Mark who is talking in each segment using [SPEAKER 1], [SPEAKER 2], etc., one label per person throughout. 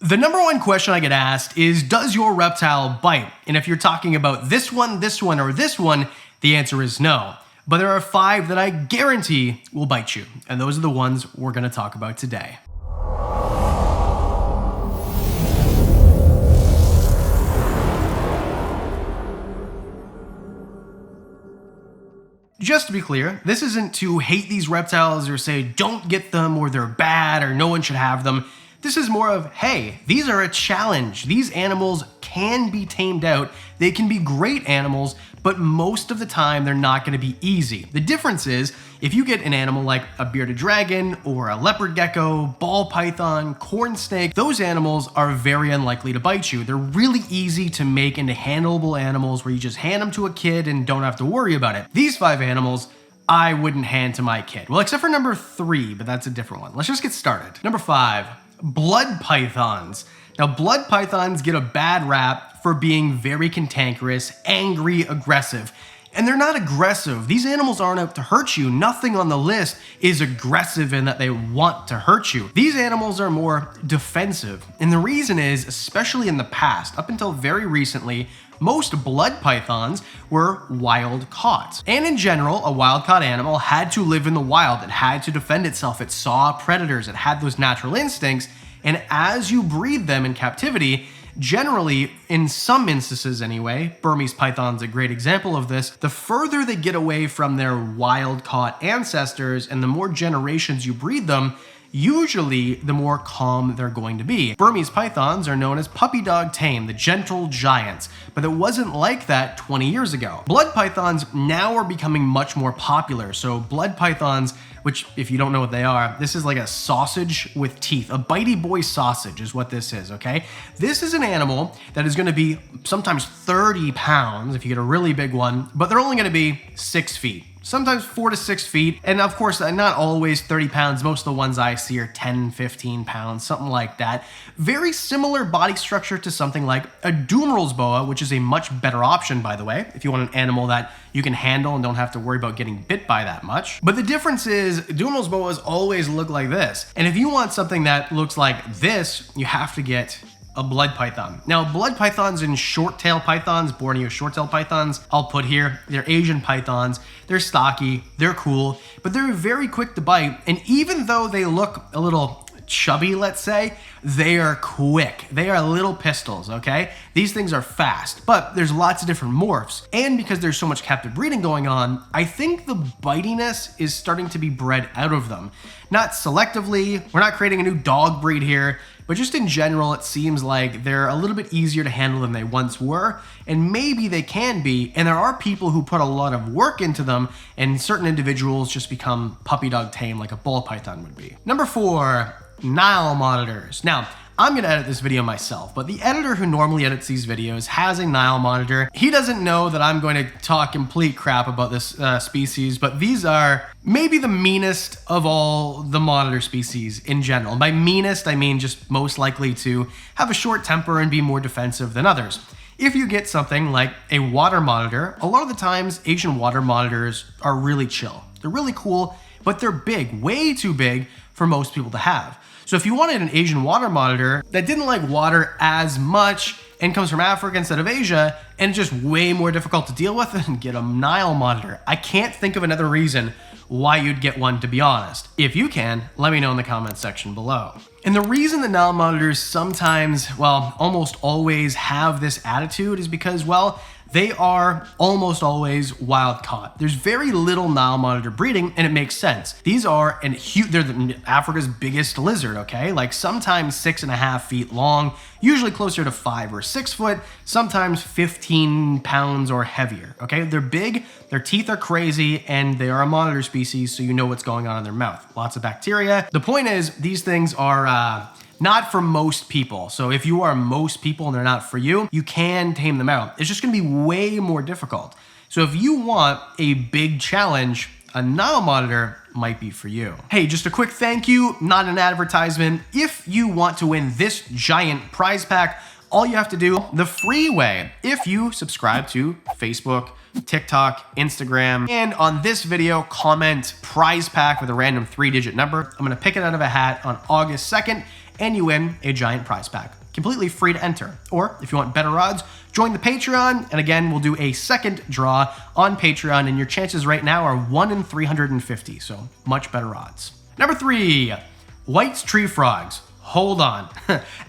[SPEAKER 1] The number one question I get asked is, does your reptile bite? And if you're talking about this one, or this one, the answer is no. But there are 5 that I guarantee will bite you. And those are the ones we're gonna talk about today. Just to be clear, this isn't to hate these reptiles or say don't get them or they're bad or no one should have them. This is more of, hey, these are a challenge. These animals can be tamed out. They can be great animals, but most of the time they're not going to be easy. The difference is if you get an animal like a bearded dragon or a leopard gecko, ball python, corn snake, those animals are very unlikely to bite you. They're really easy to make into handleable animals where you just hand them to a kid and don't have to worry about it. These 5 animals, I wouldn't hand to my kid. Well, except for number 3, but that's a different one. Let's just get started. Number 5. Blood pythons. Now, blood pythons get a bad rap for being very cantankerous, angry, aggressive. And they're not aggressive. These animals aren't out to hurt you. Nothing on the list is aggressive in that they want to hurt you. These animals are more defensive. And the reason is, especially in the past, up until very recently, most blood pythons were wild caught. And in general, a wild caught animal had to live in the wild. It had to defend itself. It saw predators. It had those natural instincts. And as you breed them in captivity, generally, in some instances anyway, Burmese python's a great example of this, the further they get away from their wild caught ancestors and the more generations you breed them, usually the more calm they're going to be. Burmese pythons are known as puppy dog tame, the gentle giants, but it wasn't like that 20 years ago. Blood pythons now are becoming much more popular. So blood pythons, which if you don't know what they are, this is like a sausage with teeth. A bitey boy sausage is what this is, okay? This is an animal that is gonna be sometimes 30 pounds if you get a really big one, but they're only gonna be 6 feet. Sometimes 4 to 6 feet. And of course, not always 30 pounds. Most of the ones I see are 10, 15 pounds, something like that. Very similar body structure to something like a Dumerl's boa, which is a much better option, by the way, if you want an animal that you can handle and don't have to worry about getting bit by that much. But the difference is Dumerl's boas always look like this. And if you want something that looks like this, you have to get a blood python. Now, blood pythons and short-tailed pythons, Borneo short-tailed pythons, I'll put here, they're Asian pythons. They're stocky, they're cool, but they're very quick to bite. And even though they look a little chubby, let's say, they are quick. They are little pistols, okay? These things are fast, but there's lots of different morphs. And because there's so much captive breeding going on, I think the bitiness is starting to be bred out of them. Not selectively, we're not creating a new dog breed here, but just in general, it seems like they're a little bit easier to handle than they once were, and maybe they can be, and there are people who put a lot of work into them, and certain individuals just become puppy dog tame like a ball python would be. Number 4, Nile monitors. Now, I'm gonna edit this video myself, but the editor who normally edits these videos has a Nile monitor. He doesn't know that I'm going to talk complete crap about this species, but these are maybe the meanest of all the monitor species in general. By meanest, I mean just most likely to have a short temper and be more defensive than others. If you get something like a water monitor, a lot of the times Asian water monitors are really chill. They're really cool, but they're big, way too big for most people to have. So if you wanted an Asian water monitor that didn't like water as much and comes from Africa instead of Asia and just way more difficult to deal with, then get a Nile monitor. I can't think of another reason why you'd get one, to be honest. If you can, let me know in the comments section below. And the reason the Nile monitors sometimes, well, almost always have this attitude is because, well, they are almost always wild caught. There's very little Nile monitor breeding, and it makes sense. These are they're Africa's biggest lizard, okay? Like sometimes 6.5 feet long, usually closer to 5 or 6 foot, sometimes 15 pounds or heavier, okay? They're big, their teeth are crazy, and they are a monitor species, so you know what's going on in their mouth. Lots of bacteria. The point is, these things are not for most people. So if you are most people and they're not for you, you can tame them out. It's just gonna be way more difficult. So if you want a big challenge, a Nile monitor might be for you. Hey, just a quick thank you, not an advertisement. If you want to win this giant prize pack, all you have to do the free way, if you subscribe to Facebook, TikTok, Instagram, and on this video, comment prize pack with a random 3-digit number. I'm gonna pick it out of a hat on August 2nd, and you win a giant prize pack. Completely free to enter. Or if you want better odds, join the Patreon, and again, we'll do a second draw on Patreon, and your chances right now are 1 in 350, so much better odds. Number 3, White's tree frogs. Hold on.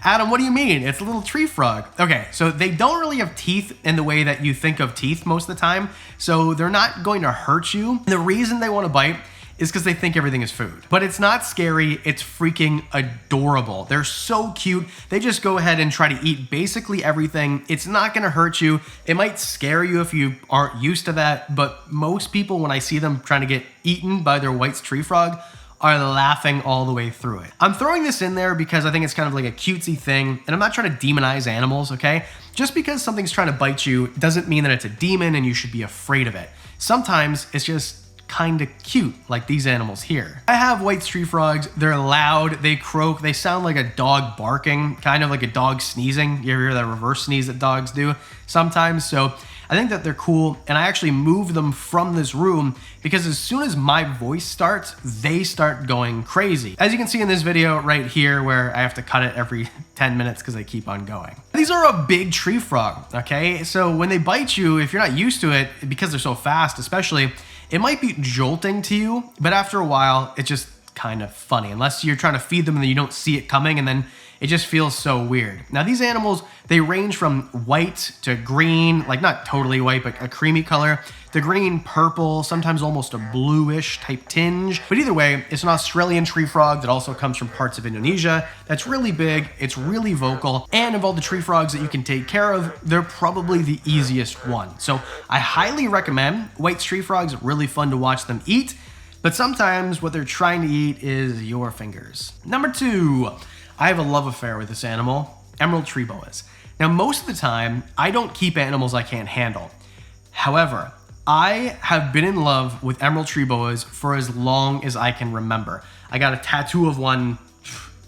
[SPEAKER 1] Adam, what do you mean? It's a little tree frog. Okay, so they don't really have teeth in the way that you think of teeth most of the time, so they're not going to hurt you. The reason they want to bite is because they think everything is food. But it's not scary, it's freaking adorable. They're so cute. They just go ahead and try to eat basically everything. It's not gonna hurt you. It might scare you if you aren't used to that, but most people, when I see them trying to get eaten by their White's tree frog, are laughing all the way through it. I'm throwing this in there because I think it's kind of like a cutesy thing, and I'm not trying to demonize animals, okay? Just because something's trying to bite you doesn't mean that it's a demon and you should be afraid of it. Sometimes it's just kind of cute, like these animals here. I have White's tree frogs. They're loud, they croak, they sound like a dog barking, kind of like a dog sneezing. You ever hear that reverse sneeze that dogs do sometimes? So I think that they're cool, and I actually move them from this room because as soon as my voice starts, they start going crazy. As you can see in this video right here, where I have to cut it every 10 minutes because they keep on going. These are a big tree frog, okay? So when they bite you, if you're not used to it, because they're so fast especially, it might be jolting to you, but after a while, it's just kind of funny, unless you're trying to feed them and then you don't see it coming, and then it just feels so weird. Now these animals, they range from white to green, like not totally white, but a creamy color, to green, purple, sometimes almost a bluish type tinge. But either way, it's an Australian tree frog that also comes from parts of Indonesia. That's really big, it's really vocal, and of all the tree frogs that you can take care of, they're probably the easiest one. So I highly recommend White's tree frogs. Really fun to watch them eat, but sometimes what they're trying to eat is your fingers. Number 2, I have a love affair with this animal, emerald tree boas. Now, most of the time, I don't keep animals I can't handle. However, I have been in love with emerald tree boas for as long as I can remember. I got a tattoo of one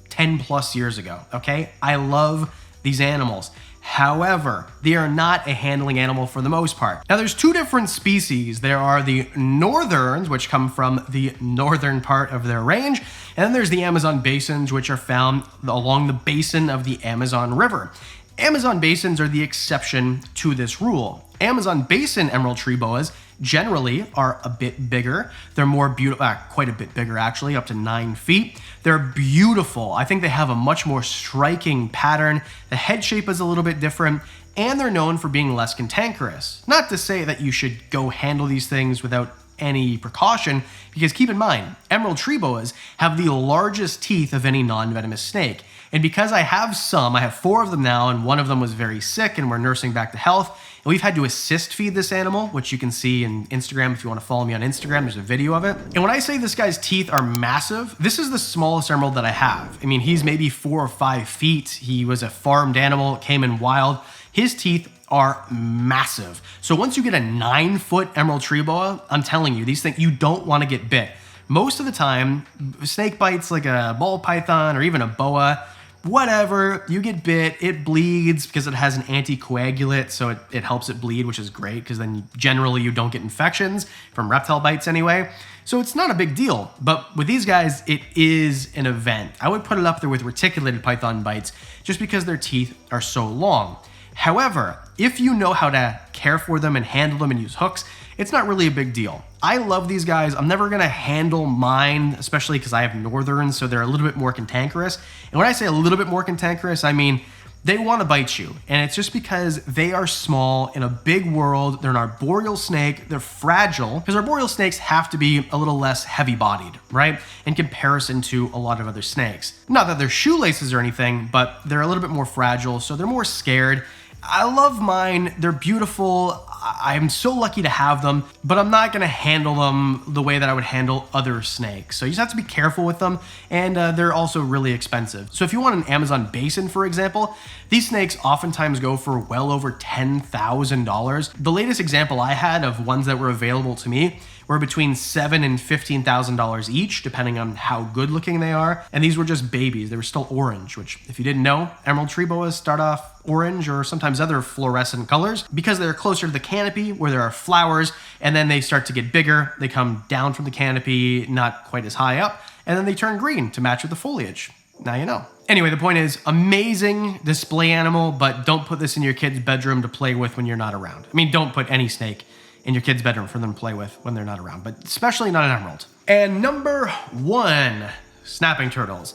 [SPEAKER 1] 10 plus years ago, okay? I love these animals. However, they are not a handling animal for the most part. Now there's 2 different species. There are the northerns, which come from the northern part of their range, and then there's the Amazon basins, which are found along the basin of the Amazon River. Amazon basins are the exception to this rule. Amazon basin emerald tree boas generally are a bit bigger. They're more beautiful, quite a bit bigger actually, up to 9 feet. They're beautiful. I think they have a much more striking pattern. The head shape is a little bit different, and they're known for being less cantankerous. Not to say that you should go handle these things without any precaution, because keep in mind, emerald tree boas have the largest teeth of any non-venomous snake. And because I have 4 of them now, and one of them was very sick and we're nursing back to health, and we've had to assist feed this animal, which you can see in Instagram. If you want to follow me on Instagram, there's a video of it. And when I say this guy's teeth are massive, this is the smallest emerald that I have. I mean, he's maybe 4 or 5 feet. He was a farmed animal, came in wild. His teeth are massive. So once you get a 9-foot emerald tree boa, I'm telling you, these things, you don't want to get bit. Most of the time, snake bites like a ball python or even a boa, whatever, you get bit, it bleeds because it has an anticoagulant, so it helps it bleed, which is great because then generally you don't get infections from reptile bites anyway. So it's not a big deal, but with these guys, it is an event. I would put it up there with reticulated python bites just because their teeth are so long. However, if you know how to care for them and handle them and use hooks, it's not really a big deal. I love these guys. I'm never gonna handle mine, especially because I have northerns, so they're a little bit more cantankerous. And when I say a little bit more cantankerous, I mean they want to bite you. And it's just because they are small in a big world. They're an arboreal snake. They're fragile because arboreal snakes have to be a little less heavy-bodied, right? In comparison to a lot of other snakes. Not that they're shoelaces or anything, but they're a little bit more fragile, so they're more scared. I love mine. They're beautiful. I'm so lucky to have them, but I'm not gonna handle them the way that I would handle other snakes. So you just have to be careful with them, and they're also really expensive. So if you want an Amazon basin, for example, these snakes oftentimes go for well over $10,000. The latest example I had of ones that were available to me were between $7,000 and $15,000 each, depending on how good looking they are. And these were just babies. They were still orange, which if you didn't know, emerald tree boas start off orange or sometimes other fluorescent colors because they're closer to the canopy where there are flowers, and then they start to get bigger. They come down from the canopy, not quite as high up, and then they turn green to match with the foliage. Now you know. Anyway, the point is, amazing display animal, but don't put this in your kid's bedroom to play with when you're not around. I mean, don't put any snake in your kid's bedroom for them to play with when they're not around, but especially not an emerald. And number 1, snapping turtles.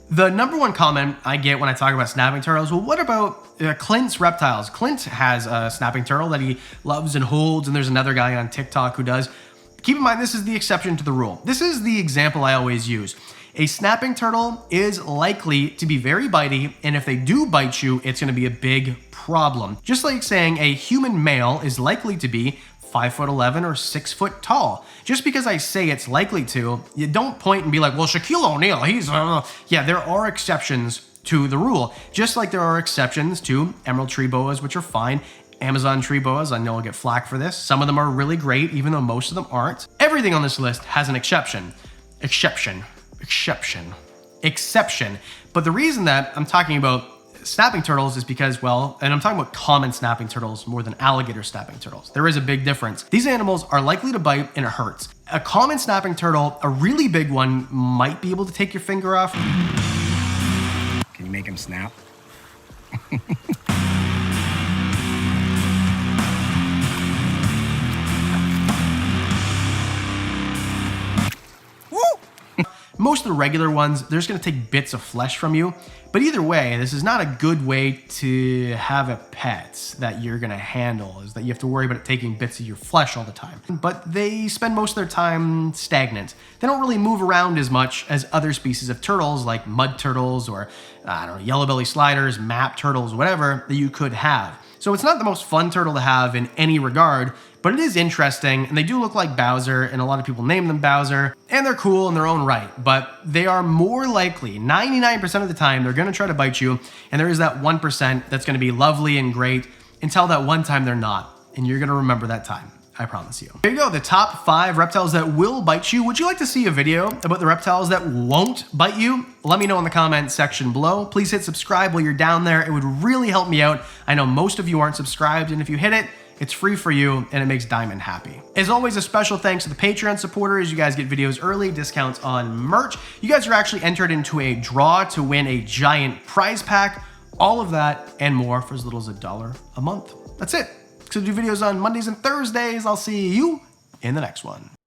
[SPEAKER 1] The number 1 comment I get when I talk about snapping turtles, well, what about Clint's Reptiles? Clint has a snapping turtle that he loves and holds, and there's another guy on TikTok who does. Keep in mind, this is the exception to the rule. This is the example I always use. A snapping turtle is likely to be very bitey, and if they do bite you, it's gonna be a big problem. Just like saying a human male is likely to be 5'11" or 6 foot tall. Just because I say it's likely to, you don't point and be like, well, Shaquille O'Neal, he's, yeah, there are exceptions to the rule. Just like there are exceptions to emerald tree boas, which are fine. Amazon tree boas, I know I'll get flack for this. Some of them are really great, even though most of them aren't. Everything on this list has an exception. Exception. But the reason that I'm talking about snapping turtles is because, well, and I'm talking about common snapping turtles more than alligator snapping turtles. There is a big difference. These animals are likely to bite and it hurts. A common snapping turtle, a really big one, might be able to take your finger off.
[SPEAKER 2] Can you make him snap?
[SPEAKER 1] Most of the regular ones, they're just gonna take bits of flesh from you. But either way, this is not a good way to have a pet that you're gonna handle, is that you have to worry about it taking bits of your flesh all the time. But they spend most of their time stagnant. They don't really move around as much as other species of turtles like mud turtles or, I don't know, yellow belly sliders, map turtles, whatever that you could have. So it's not the most fun turtle to have in any regard, but it is interesting, and they do look like Bowser, and a lot of people name them Bowser, and they're cool in their own right, but they are more likely, 99% of the time, they're gonna try to bite you, and there is that 1% that's gonna be lovely and great until that one time they're not, and you're gonna remember that time. I promise you. There you go, the top 5 reptiles that will bite you. Would you like to see a video about the reptiles that won't bite you? Let me know in the comments section below. Please hit subscribe while you're down there. It would really help me out. I know most of you aren't subscribed, and if you hit it, it's free for you, and it makes Diamond happy. As always, a special thanks to the Patreon supporters. You guys get videos early, discounts on merch. You guys are actually entered into a draw to win a giant prize pack. All of that and more for as little as $1 a month. That's it. So do videos on Mondays and Thursdays. I'll see you in the next one.